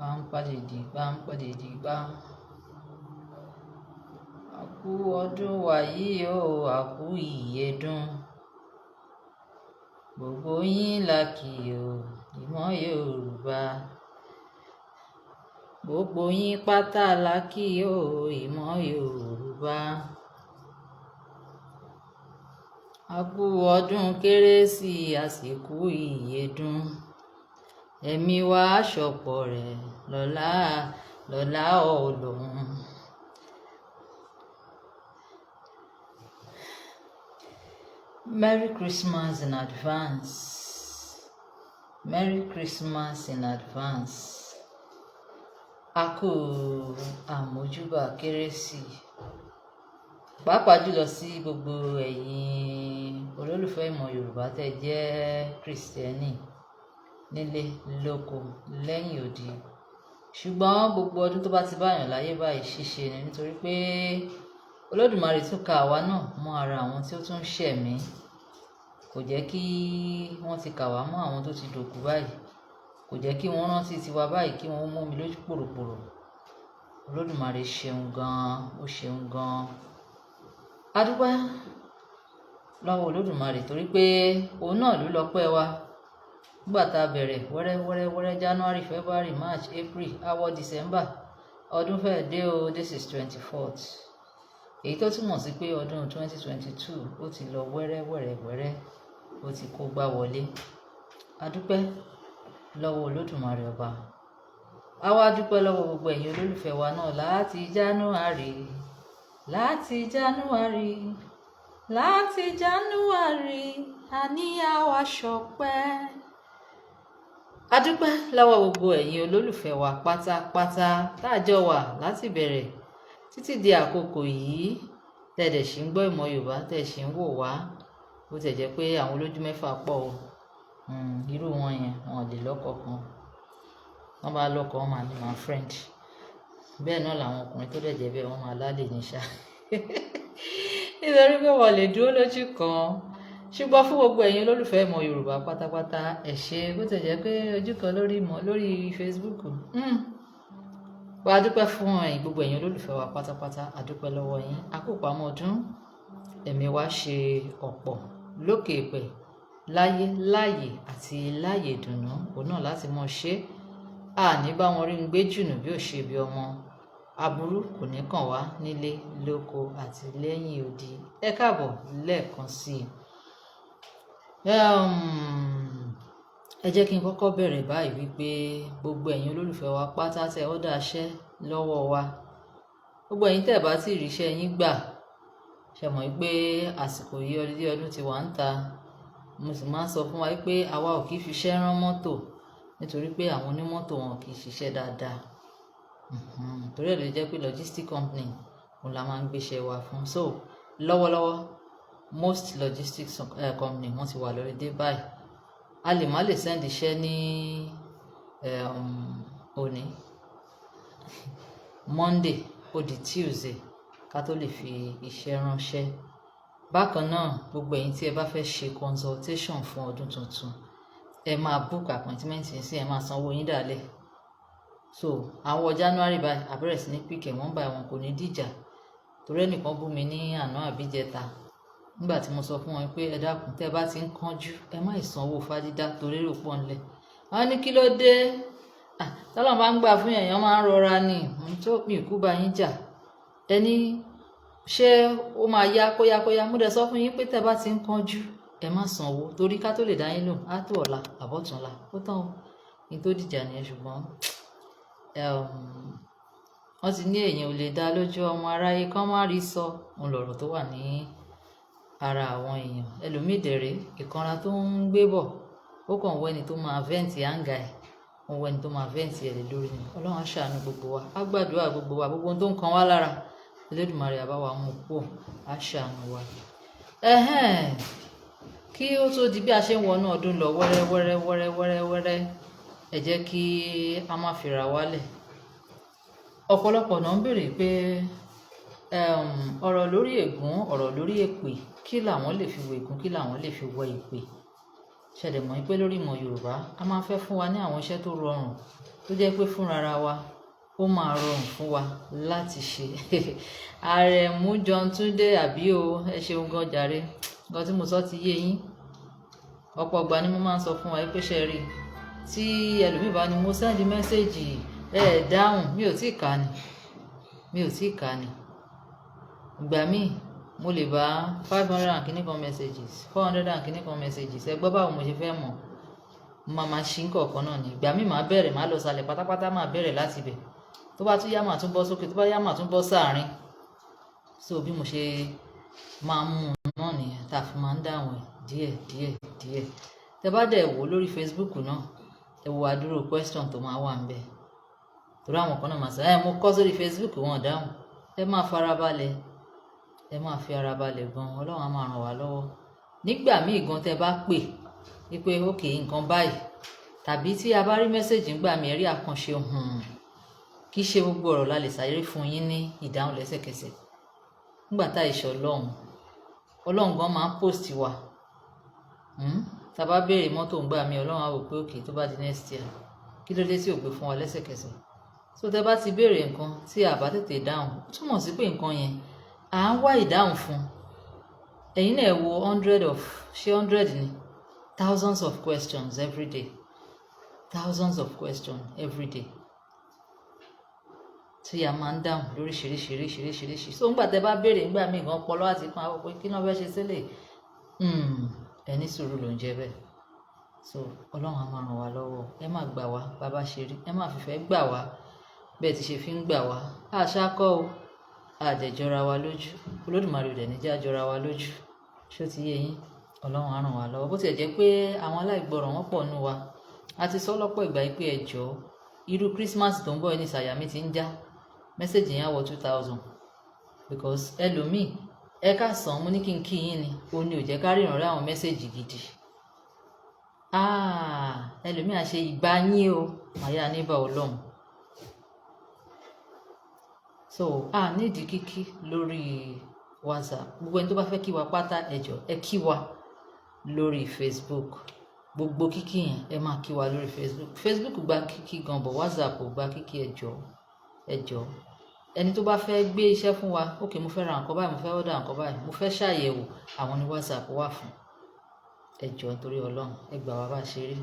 pàǹpàdìdìgbà. Àkú ọdún wa yìí o, àkú ìyèdún. Gbogbo yín la kí o, ìmọ̀ Yorùbá. Gbogbo yín pátá la kí o, ìmọ̀ Yorùbá. Àkú ọdún kérésì àsìkò ìyèdún. Ẹ̀mí wa ṣọ̀pọ̀ rẹ̀ lọ́lá Ọlọ́run. Merry Christmas in advance. Merry Christmas in advance. Àkú àmójúbà kérésì. Pàápàá jùlọ sí gbogbo ẹ̀yin olólùfẹ́ ìmọ̀ Yorùbá tẹ́ jẹ́ Kristẹni nílé lóko lẹ́yìn odi. Ṣùgbọ́n gbogbo ọdún tó bá ti báyàn láyé báyìí ṣíṣe ni, nítorí pé Olódùmarè tún ka àwa náà mọ́ ara àwọn tí ó tún ṣẹ̀mí. Kò jẹ́ kí wọ́n ti kà wá mọ́ àwọn tó ti dòkú báyìí. Kò jẹ́ kí wọ́n rántí tiwa báyìí kí wọ́n mú mi lójú pòròpòrò. Olódùmarè ṣeun gan-an, ó ṣeun gan-an. A dúpẹ́ lọ́wọ́ Olódùmarè torí pé òun náà ló lọ́pẹ́ wa. Nígbà tá a bẹ̀rẹ̀ wẹ́rẹ́ January, February, March, April, àwọ̀ December, ọdún fẹ́ẹ̀ dé o, this is 24th. Èyí tó túmọ̀ sí pé ọdún 2022 ó ti lọ wẹ́rẹ́ ó ti kó gbá wọlé. A dúpẹ́ lọ́wọ́ Olódùmarè ọba. A wá dúpẹ́ lọ́wọ́ gbogbo ẹ̀yin olólùfẹ́ wa náà láti January, a ní àwa ṣọpẹ́. A dúpẹ́ lọ́wọ́ gbogbo ẹ̀yin olólùfẹ́ wa pátápátá táàjọ wà láti bẹ̀rẹ̀ títí di àkókò yìí. Tẹ̀dẹ̀ ṣì ń gbọ́ ìmọ̀ Yorùbá, tẹ̀ ṣì ń wò wá. Bó tẹ̀ jẹ́ pé àwọn olójú mẹ́fà pọ̀ o. Irú wọn yẹn wọn ò lè lọ́kọ kan. Wọ́n bá lọ́kọ wọn máa ní my friend. Bẹ́ẹ̀ náà làwọn ọkùnrin tó dẹ̀ jẹ́ bẹ́ẹ̀ wọ́n máa lálẹ́ ní ṣá. Nítorí pé wọ́n lè dúró lójú kan. Ṣùgbọ́n fún gbogbo ẹ̀yin olólùfẹ́ ìmọ̀ Yorùbá pátápátá ẹ ṣé. Bó tẹ̀ jẹ́ pé ojú kan lórí Facebook. A dúpẹ́ fún gbogbo ẹ̀yin olólùfẹ́ wa pátápátá. A dúpẹ́ lọ́wọ́ yín. A kú ìpamọ́ ọdún. Ẹ̀mí wa ṣe ọ̀pọ̀ lókè èpẹ̀, láyé àti láyé ìdùnnú. Òun náà láti mọ̀ ṣe. Àní bá wọn rí ń gbé jùnù bí ò ṣe bí ọmọ. Aburú kò ní kàn wá nílé lóko àti lẹ́yìn odi. Ẹ káàbọ̀ lẹ́ẹ̀kan sí i. Ẹ jẹ́ kí n kọ́kọ́ bẹ̀rẹ̀ báyìí wípé gbogbo ẹ̀yin olólùfẹ́ wa pátá tẹ ọ́dà iṣẹ́ lọ́wọ́ wa. Gbogbo ẹ̀yin tẹ́ bá ti rí iṣẹ́ yín gbà. Ṣé mọ̀ wípé àsìkò yìí ọdún ti wà ń ta. Mo sì máa ń sọ fún wa wípé àwa ò kì í fi iṣẹ́ rán mọ́tò nítorí pé àwọn onímọ́tò wọn kì í ṣiṣẹ́ dáadáa. Torí ẹ̀ ló jẹ́ pé logistic company òun la máa ń gbéṣẹ́ wa fún. So lọ́wọ́lọ́wọ́ most logistics company wọ́n ti wà lórí dé báyìí. A lè má lè send iṣẹ́ ní òní Monday ó di Tuesday ká tó lè fi iṣẹ́ ránṣẹ́. Bákan náà gbogbo ẹ̀yin tí ẹ bá fẹ́ ṣe consultation fún ọdún tuntun ẹ máa book appointment yín sí, ẹ máa sanwó yín dálẹ̀. So àwọ̀ January báyìí àbẹ̀rẹ̀ sí ní píkẹ̀ wọ́n bá wọn kò ní dìjà. Torí ẹnìkan bú mi ní àná àbíjẹta nígbà tí mo sọ fún wọn pé ẹ dákun tẹ́ bá ti ń kánjú ẹ má ìsanwó fádídá torí èrò pọ̀ ńlẹ̀. Wọ́n ní kí ló dé? Tọ́lọ́run bá ń gbà fún èèyàn máa ń rọra ni. Tó mi kú bá yín jà. Ẹni ṣé ó máa yá kóyá. Mo dẹ̀ sọ fún yín pé tẹ́ bá ti ń kánjú ẹ má sanwó torí ká tó lè dá yín lò á tó ọ̀la àbọ̀túnla. Ó tán o. Ní tó dìjà nìyẹn ṣùgbọ́n wọ́n ti ní èèyàn ò lè dá lójú ọmọ aráyé kán má rí sọ. Òun lọ̀rọ̀ tó wà ní ara àwọn èèyàn. Ẹlòmíì dẹ̀rẹ̀ ìkanra tó ń gbé bọ̀ ó kàn wẹ́ni tó máa vẹ́ǹtì àǹgà ẹ̀. Wọ́n wẹ́ni tó máa vẹ́ǹtì ẹ̀ lè lórí ni. Ọlọ́run á ṣàánú gbogbo wa. Á gbàdúrà gbogbo wa. Gbogbo ohun tó ń kan wá lára Olódùmarè á bá wa mú pọ̀. Á ṣàánú wa. Kí ó tó di bí a ṣe ń wọnú ọdún lọ wẹ́rẹ́ ẹ jẹ́ kí a má fira wálẹ̀. Ọ̀pọ̀lọpọ̀ náà ń béèrè pé ọ̀rọ̀ lórí ègún, ọ̀rọ̀ lórí èpè, kí làwọn lè fi wo ègún, kí làwọn lè fi wọ èpè. Ṣẹ̀dẹ̀ mọ̀ pé lórí ìmọ̀ Yorùbá a máa ń fẹ́ fún wa ní àwọn iṣẹ́ tó rọrùn tó jẹ́ pé fúnra wa ó máa rọrùn fún wa láti ṣe. Àrẹ̀mú John Túndé àbí o, ẹ ṣeun gan jàre, nǹkan tí mo sọ ti yé yín. Ọ̀pọ̀ ìgbà ni mo máa ń sọ fún wa pé ṣe rí tí ẹlòmíì bá ní mo send message dáhùn, mi ò tí ì kà ni. Ìgbà míì mo lè bá 500 and kìíní kan messages, 400 and kìíní kan messages, ẹ gbọ́ báwo mo ṣe fẹ́ mọ̀. Mo máa ṣí nǹkan náà ni. Ìgbà míì máa bẹ̀rẹ̀, máa lọ sàlẹ̀ pátápátá, máa bẹ̀rẹ̀ láti ibẹ̀. Tó bá tún yá máa tún bọ́ sókè, tó bá yá máa tún bọ́ sáàrin. So bí mo ṣe máa ń mú un náà nìyẹn, tá a fi máa ń dáhùn ẹ̀ díẹ̀. Tẹ bá dẹ̀ wò lórí Facebook náà, ẹ wo àdúró question tó máa wà ńbẹ̀. Torí àwọn kan náà máa sọ, mo kọ sórí Facebook wọn dáhùn. Ẹ máa farabalẹ̀, ẹ máa fi ara balẹ̀ gan, Ọlọ́run á máa ràn wá lọ́wọ́. Nígbà míì gan tẹ bá pè wípé okay nǹkan báyìí, tàbí tí a bá rí mẹ́sẹ̀jì ńgbà mí ẹ̀rí àkànṣe kì í ṣe gbogbo ọ̀rọ̀ la lè ṣàyẹ̀rí fún yín ní ìdáhùn lẹ́sẹ̀kẹsẹ̀. Nígbà tá ìṣọ̀ Ọlọ́run gan máa ń post wa. Tá a bá béèrè mọ́tò ńgbà mí, Ọlọ́run á wò pé okay tó bá di next year, kí ló dé tí ò gbé fún wa lẹ́sẹ̀kẹsẹ̀. So tẹ bá ti béèrè nǹkan tí a bá tètè dáhùn, túmọ̀ sí pé nǹkan yẹn à ń wá ìdáhùn fún. Ẹ̀yin náà wo 100 ni, thousands of questions every day. Tí a máa ń dáhùn lóríṣiríṣi. So ńgbà tẹ bá béèrè ńgbà míì gan ọpọlọ àti kan àwọn pé kí náà fẹ́ ṣe sílẹ̀. Ẹni sùúrù ló ń jẹ bẹ́ẹ̀. So Ọlọ́run á máa ràn wá lọ́wọ́. Ẹ má gbà wá bàbá ṣe rí, ẹ má fìfẹ́ gbà wá bẹ́ẹ̀ ti ṣe fi ń gbà wá. Àṣà kọ́ o, àdẹ̀jọra wa lójú. Olódùmarè ò dẹ̀ ní já jọra wa lójú. Ṣó ti yé yín? Ọlọ́run á ràn wá lọ́wọ́. Bó tiẹ̀ jẹ́ pé àwọn aláìgbọràn wọ́n pọ̀ nínú wa. A ti sọ lọ́pọ̀ ìgbà yìí pé ẹ jọ̀ọ́, irú Christmas tó ń bọ̀ ní sàyà mi ti ń já. Mẹ́sẹ̀jì yẹn wọ 2000 because ẹlòmíì ẹ káàsán mo ní kí n kí yín ni, ó ní ò jẹ́ ká ríran rí àwọn mẹ́sẹ̀jì gidi. Ẹlòmíì á ṣe ìgbà yín o, màyà níbà Ọlọ́run. So nídìí kíkí lórí WhatsApp. Gbogbo ẹni tó bá fẹ́ kí wa pátá ẹ jọ̀ọ́ ẹ kí wa lórí Facebook. Gbogbo kíkí yẹn ẹ máa kí wa lórí Facebook. Facebook gba kíkí gan, but WhatsApp ò gba kíkí. Ẹ jọ̀ọ́ ẹni tó bá fẹ́ gbé iṣẹ́ fún wa, okay mo fẹ́ ra nǹkan báyìí, mo fẹ́ order nǹkan báyìí, mo fẹ́ ṣàyẹ̀wò, àwọn ní WhatsApp wà fún. Ẹ jọ̀ọ́ nítorí Ọlọ́run, ẹ gbà wá bá ṣe rí.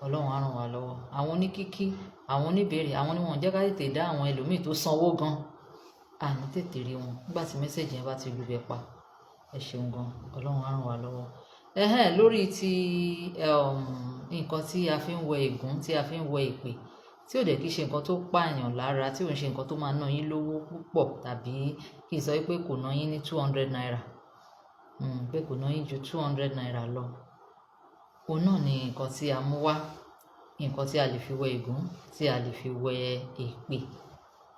Ọlọ́run á ràn wá lọ́wọ́. Àwọn oníkíkí, àwọn oníbèrè, àwọn ni wọ́n jẹ́ ká tètè dá àwọn ẹlòmíì tó sanwó gan. Àní tètè rí wọn nígbà tí mẹ́sẹ̀jì yẹn bá ti lù bẹ́ pa. Ẹ ṣeun gan, Ọlọ́run á ràn wá lọ́wọ́. Lórí ti nǹkan tí a fi ń wẹ ègún, tí a fi ń wẹ èpè, tí ò dẹ̀ kí ṣe nǹkan tó pààyàn lára, tí ò ń ṣe nǹkan tó máa ná yín lówó púpọ̀, tàbí kí n sọ pé kò ná yín ní 200 naira. Pé kò ná yín ju 200 naira lọ. Òun náà ni nǹkan tí a mú wá, nǹkan tí a lè fi wẹ ègún, tí a lè fi wẹ èpè.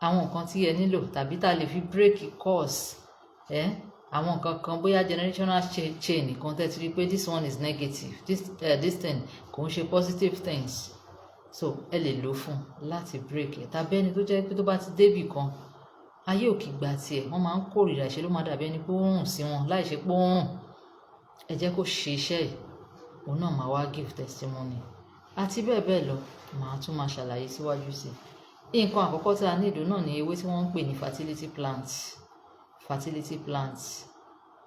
Àwọn nǹkan tí ẹ nílò tàbí tá a lè fi break course. Àwọn nǹkan kan bóyá generational chain nìkan tẹ́ ti rí pé this one is negative, this thing kò ń ṣe positive things. So ẹ lè lò fún láti break ẹ̀. Tàbí ẹni tó jẹ́ pé tó bá ti débì kan, ayé ò kì í gba tiẹ̀, wọ́n máa ń kórìíra ìṣe ló máa dàbí ẹni pé ó rùn sí wọn láì ṣe pé ó rùn. Ẹ jẹ́ kó ṣe iṣẹ́ ẹ̀, òun náà máa wá give testimony. Àti bẹ́ẹ̀ bẹ́ẹ̀ lọ, màá tún máa ṣàlàyé síwájú sí i. Nǹkan àkọ́kọ́ tí a ní ìdò náà ni ewé tí wọ́n ń pè ní fertility plants.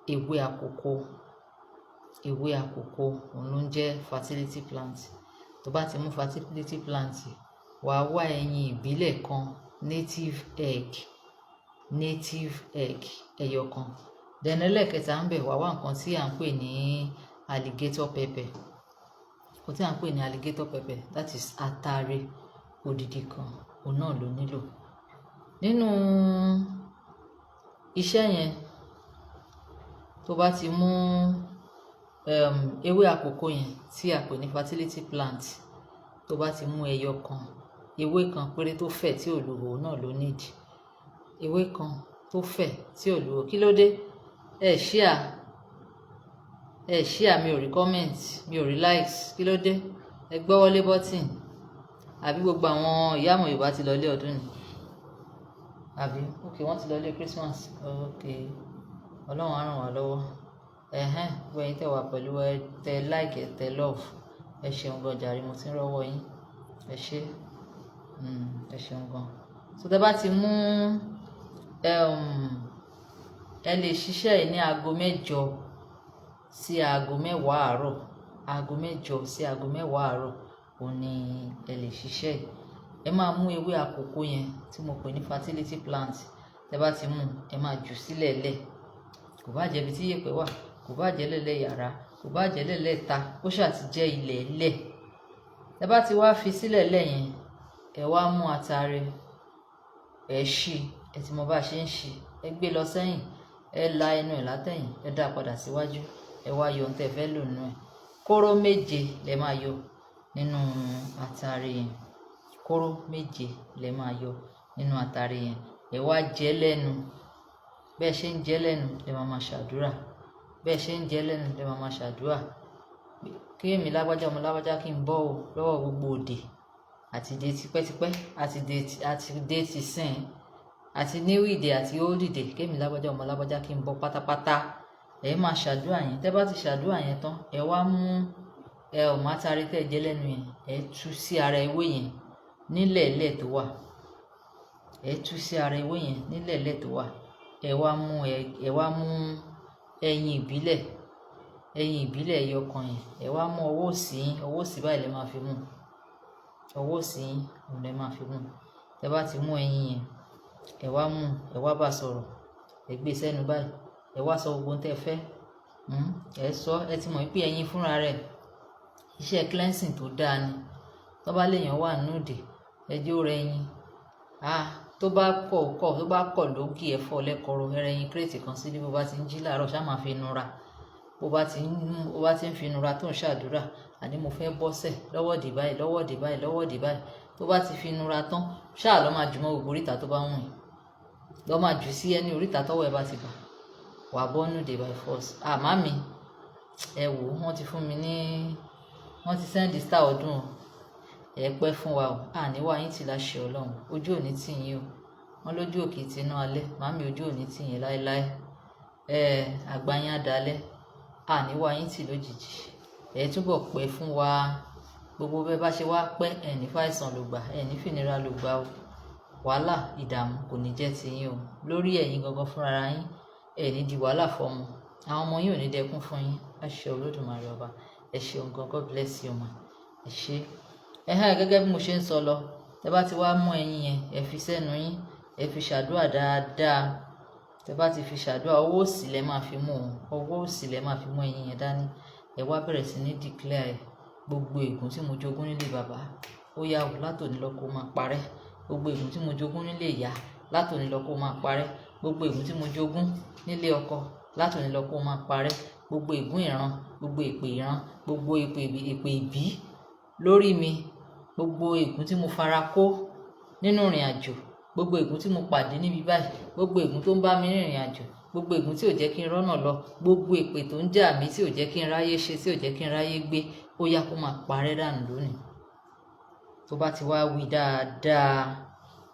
Ewé àkókò òun ló ń jẹ́ fertility plant. Tó bá ti mú fertility plant, wàá wá ẹyin ìbílẹ̀ kan, native egg ẹyọ kan. Then ẹlẹ́kẹta ń bẹ̀ wàá wá nǹkan tí à ń pè ní alligator pepper. Nǹkan tí à ń pè ní alligator pepper, that is atare odidi kan, òun náà ló nílò. Nínú iṣẹ́ yẹn, tó bá ti mú ewé àkókò yẹn tí a pè ní fertility plant, tó bá ti mú ẹyọ kan, ewé kan péré tó fẹ̀ tí ò lúwo náà ló need. Ewé kan tó fẹ̀ tí ò lúwo. Kí ló dé? Ẹ share, mi ò rí comment, mi ò rí likes. Kí ló dé? Ẹ gbọ́wọ́lé button. Àbí gbogbo àwọn ìyá àmọ̀ Yorùbá ti lọ ilé ọdún ni? Àbí okay wọ́n ti lọ ilé Christmas. Okay, Ọlọ́run á ràn wá lọ́wọ́. Wẹ́yìn tẹ́ wà pẹ̀lú tẹ like, tẹ love. Ẹ ṣeun gan jàre, mo ti ń rọ́wọ́ yín. Ẹ ṣé. ẹ ṣeun gan. So tẹ́ bá ti mú ẹ lè ṣiṣẹ́ yìí ní aago 8 sí aago 10 àárọ̀, aago 8 sí aago 10 àárọ̀ òun ni ẹ lè ṣiṣẹ́ yìí. Ẹ máa mú ewé àkókò yẹn tí mo pè ní fertility plant. Tẹ́ bá ti mú, ẹ máa jù sílẹ̀ lẹ̀. Kò bá jẹ́ ibi tí yèpẹ̀ wà, kò bá jẹ́ lẹ́lẹ̀ yàrá, kò bá jẹ́ lẹ́lẹ̀ ta, ó ṣáà ti jẹ́ ilẹ̀ lẹ̀. Tẹ́ bá ti wá fi sílẹ̀ lẹ̀ yẹn, ẹ wá mú atare, ẹ ṣí, ẹ ti mọ bá ṣe ń ṣí, ẹ gbé lọ sẹ́yìn, ẹ la ẹnu ẹ̀ látẹ̀yìn, ẹ dá padà síwájú, ẹ wá yọ ohun tẹ́ fẹ́ lò nínú ẹ̀. Kóró 7 lẹ máa yọ nínú atare yẹn. Kóró 7 lẹ máa yọ nínú atare yẹn. Ẹ wá jẹ lẹ́nu. Bẹ́ẹ̀ ṣe ń jẹ lẹ́nu lẹ máa ṣàdúrà. Bẹ́ẹ̀ ṣe ń jẹ lẹ́nu lẹ máa ṣàdúrà. Kí èmi lágbájá ọmọ lágbájá kí n bọ́ o lọ́wọ́ gbogbo òdì àti dé tipẹ́tipẹ́ àti dé ti sìn àti new ìdè àti old ìdè. Kí èmi lágbájá ọmọ lágbájá kí n bọ́ pátápátá. Ẹ máa ṣàdúrà yẹn. Tẹ́ bá ti ṣàdúrà yẹn tán, ẹ wá mú ọmọ atare tẹ́ jẹ lẹ́nu yẹn, ẹ tú sí ara ewé yẹn nílẹ̀ẹ́lẹ̀ tó wà. Ẹ tú sí ara ewé yẹn nílẹ̀ẹ́lẹ̀ tó wà. Ẹ wá mú ẹyin ìbílẹ̀, ẹyin ìbílẹ̀ ẹyọ kan yẹn. Ẹ wá mú ọwọ́ òsì báyìí lẹ máa fi mú. Ọwọ́ òsì òun lẹ máa fi mú. Tẹ́ bá ti mú ẹyin yẹn, ẹ wá mú, ẹ wá bá sọ̀rọ̀. Ẹ gbé sẹ́nu báyìí. Ẹ wá sọ gbogbo ohun tẹ́ fẹ́. Ẹ sọ, ẹ ti mọ̀ pé ẹyin fúnra rẹ̀ iṣẹ́ cleansing tó dáa ni. Tó bá léèyàn wà nínú òdì, ẹ jẹ́ ó rẹ ẹyin. Tó bá kọ̀ lógì ẹ̀fọ́ lẹ́kọ̀ọ́rọ̀, ẹ rẹ ẹyin kírètì kan sílé. Bó bá ti ń jí láàárọ̀, ṣá máa fi nura. Bó bá ti ń fi nura tó ń ṣàdúrà, àní mo fẹ́ bọ́sẹ̀ lọ́wọ́ dì báyìí, lọ́wọ́ dì báyìí, lọ́wọ́ dì báyìí. Tó bá ti fi nura tán, ṣáà lọ́ máa jù mọ́ gbogbo oríta tó bá wùn yín. Lọ́ máa jù sí ẹni oríta tọ́wọ́ ẹ bá ti bà. Wà bọ́nú dè by force. Màmí, ẹ wò ó, wọ́n ti sẹ́ndì star ọdún o. Ẹ pẹ́ fún wa o. Níwá yín ti láṣẹ Ọlọ́run. Ojú ò ní tì yín o. Wọ́n lójú òkè tí iná alẹ́. Màmí, ojú ò ní tì yín láéláé. Àgbà yín á dalẹ̀. Níwá yín tì lójijì. Ẹ túbọ̀ pẹ́ fún wa. Gbogbo bẹ́ẹ̀ bá ṣe wá pẹ́, ẹ ní fàìsàn ló gbà, ẹ ní fìnira ló gbà o. Wàhálà, ìdààmú kò ní jẹ́ ti yín o. Lórí ẹ̀yin gangan fúnra yín, ẹ ní di wàhálà fọ́mọ. Àwọn ọmọ yín ò ní dẹkún fún yín. Àṣẹ Olódùmarè ọba. Ẹ ṣeun gan. God bless you ma. Ẹ ṣé. Gẹ́gẹ́ bí mo ṣe ń sọ lọ, tẹ́ bá ti wá mú ẹyin yẹn, ẹ fi sẹ́nu yín, ẹ fi ṣàdúrà dáadáa. Tẹ́ bá ti fi ṣàdúrà, ọwọ́ òsì lẹ máa fi mú o. Ọwọ́ òsì lẹ máa fi mú ẹyin yẹn dání. Ẹ wá bẹ̀rẹ̀ sí ní declare gbogbo ègún tí mo jogún nílé bàbá. Ó yá o, látòní lọ kó máa parẹ́. Gbogbo ègún tí mo jogún nílé ìyá, látòní lọ kó máa parẹ́. Gbogbo ègún tí mo jogún nílé ọkọ, látòní lọ kó máa parẹ́. Gbogbo ègún ìran, gbogbo èpè ìran, gbogbo èpè ìbí lórí mi, gbogbo ègún tí mo fara kó nínú ìrìn àjò, gbogbo ègún tí mo pàdé níbi báyìí, gbogbo ègún tó ń bá mi rìnrìn àjò, gbogbo ègún tí ò jẹ́ kí n rọ́nà lọ, gbogbo èpè tó ń jà mí tí ò jẹ́ kí n ráyé ṣe, tí ò jẹ́ kí n ráyé gbé, ó yá kó máa parẹ́ dànù lónìí. Tó bá ti wá wí dáadáa,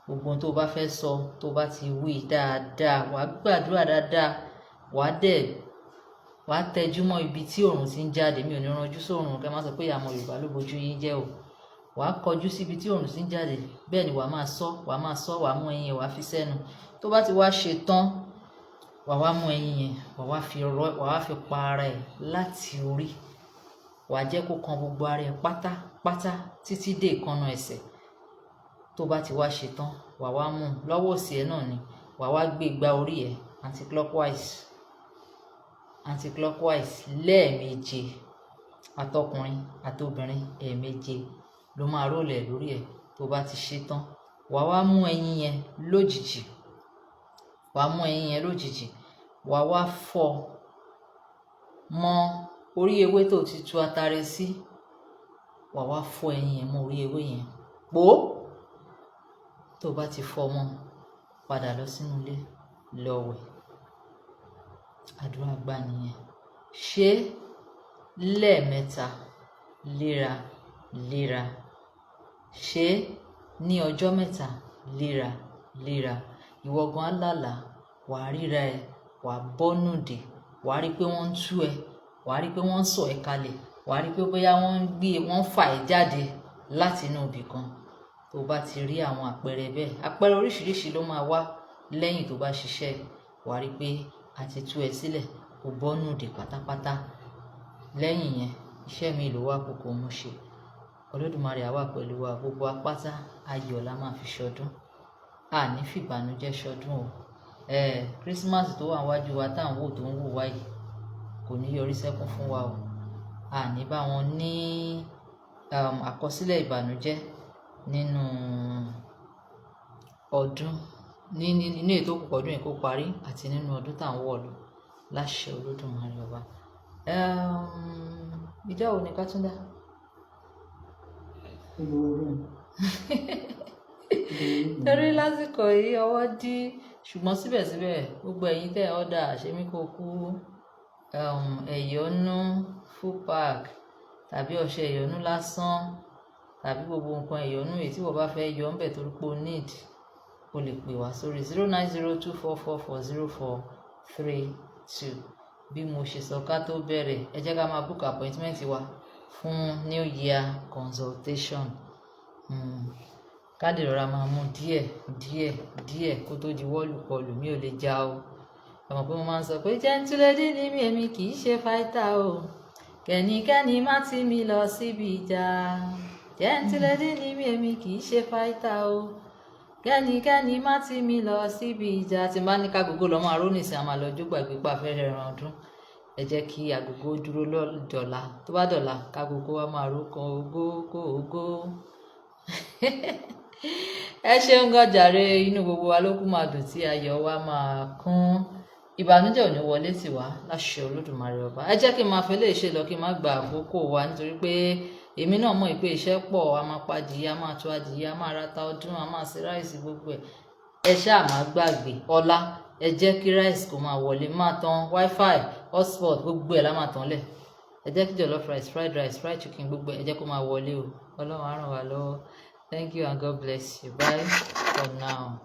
gbogbo ohun tó bá fẹ́ sọ, tó bá ti wí dáadáa, wàá gbàdúrà dáadáa, wàá tẹjú mọ́ ibi tí òòrùn ti ń jáde. Mi ò ní ranjú sóòrùn. Kẹ́ má sọ pé ìyá ọmọ Yorùbá ló bojú yín jẹ́ o. Wàá kọjú sí ibi tí òòrùn ti ń jáde. Bẹ́ẹ̀ ni wàá máa sọ, wàá mú ẹyin yẹn, wàá fi sẹ́nu. Tó bá ti wá ṣe tán, wàá wá mú ẹyin yẹn, wàá wá fi pa ara ẹ̀ láti orí. Wàá jẹ́ kó kan gbogbo ara ẹ̀ pátápátá títí dé ìkànnà ẹsẹ̀. Tó bá ti wá ṣe tán, wàá wá mú lọ́wọ́ òsì ẹ náà ni. Wàá wá gbé igbá orí ẹ̀ anti-clockwise lẹ́ẹ̀méje. Àtọkùnrin àtobìnrin ẹ̀ẹ̀méje ló máa rólẹ̀ lórí ẹ̀. Tó bá ti ṣe tán, wàá wá mú ẹyin yẹn lójijì. Wàá wá fọ́ mọ́ orí ewé tó ti tú atare sí. Wàá wá fọ́ ẹyin yẹn mọ́ orí ewé yẹn. Tó bá ti fọ́ mọ́, padà lọ sínú ilé lọ wẹ̀. Àdúrà gbà nìyẹn. Ṣé lẹ́ẹ̀mẹ́ta léra. Ṣé ní ọjọ́ mẹ́ta léra. Ìwọ gan alálà, wàá ríra ẹ, wàá bọ́nù dè. Wàá rí pé wọ́n ń tú ẹ, wàá rí pé wọ́n ń sọ ẹ kalẹ̀, wàá rí pé bóyá wọ́n fà ẹ jáde láti inú ibì kan. tó bá ti rí àwọn àpẹẹrẹ bẹ́ẹ̀, àpẹẹrẹ oríṣiríṣi ló máa wá lẹ́yìn tó bá ṣiṣẹ́, wà á rí pé a ti tú ẹ sílẹ̀, kò bọ́nù dè pátápátá. Lẹ́yìn yẹn iṣẹ́ mi ló wá kókó mú ṣe. Olódùmarè á wà pẹ̀lú wa, gbogbo apáta ayọ̀ la máa fi ṣọdún, a ní fìbànújẹ́ ṣọdún o. Christmas tó wà níwájú wa tá à ń wò tó ń wò wá yìí kò ní yọrí sẹ́kún fún wa o. A ní bá wọn ní àkọsílẹ̀ ìbànújẹ́ nínú ọdún, nínú ètò òkùnkùn ọdún yìí kó parí àti nínú ọdún tá à ń wọ̀ lọ láṣẹ Olódùmarè ọba. Ìjọ wo ni ká tún dá? Torí lásìkò yìí ọwọ́ dí, ṣùgbọ́n síbẹ̀síbẹ̀ gbogbo ẹ̀yin tẹ́ ọ́dà àṣemí kò kú ẹ̀yọ́nú full pack tàbí ọṣẹ ẹ̀yọ́nú lásán tàbí gbogbo nǹkan ẹ̀yọ́nú èyí tí wọ́n bá fẹ́ yọ ńbẹ̀ torí pé o need, o lè pè wá sórí 09024440432. bí mo ṣe sọ ká tó bẹ̀rẹ̀, ẹ jẹ́ ká máa book appointment wa fún New Year consultation. Ká lè rọra máa mú díẹ̀ kó tó di wọ́ọ̀lù mi ò lè já o. Ẹ mọ̀ pé mo máa ń sọ pé gentle lady ni mí, èmi kì í ṣe fighter o. Kẹ́nikẹ́ni má tì mí lọ síbi ìjà. Gentle lady ni mí, èmi kì í ṣe fighter o. Kẹ́nikẹ́ni má tì mí lọ síbi ìjà. Tí n bá ní ká gogo lọ máa ró nìsín, a máa lọ jó gbàgbé pa fẹ́rẹ̀ ẹran ọdún. Ẹ jẹ́ kí agogo dúró dọ̀la, tó bá dọ̀la ká gogo wa máa ró kan ògo. Ẹ ṣeun gan jàre, inú gbogbo wa ló kú máa dùn tí ayọ̀ wa máa kún. Ìbànújẹ́ ò ní wọlé tì wá láṣẹ Olódùmarè ọba. Ẹ jẹ́ kí n máa fẹ́ lè ṣe lọ kí n má gba àkókò wa, nítorí pé èmi náà mọ̀ pé iṣẹ́ pọ̀, a máa pa adìyẹ, a máa tú adìyẹ, a máa rata ọdún, a máa ṣe ráìsì gbogbo ẹ̀. Ẹ ṣáà má gbàgbé ọlá, ẹ jẹ́ kí ráìsì kó máa wọlé, máa tan wifi, hotspot gbogbo ẹ̀ la máa tán lẹ̀. Ẹ jẹ́ kí jollof rice, fried rice, fried chicken gbogbo ẹ̀ jẹ́ kó máa wọlé o. Ọlọ́run á ràn wá lọ́wọ́. Thank you and God bless you. Bye for now.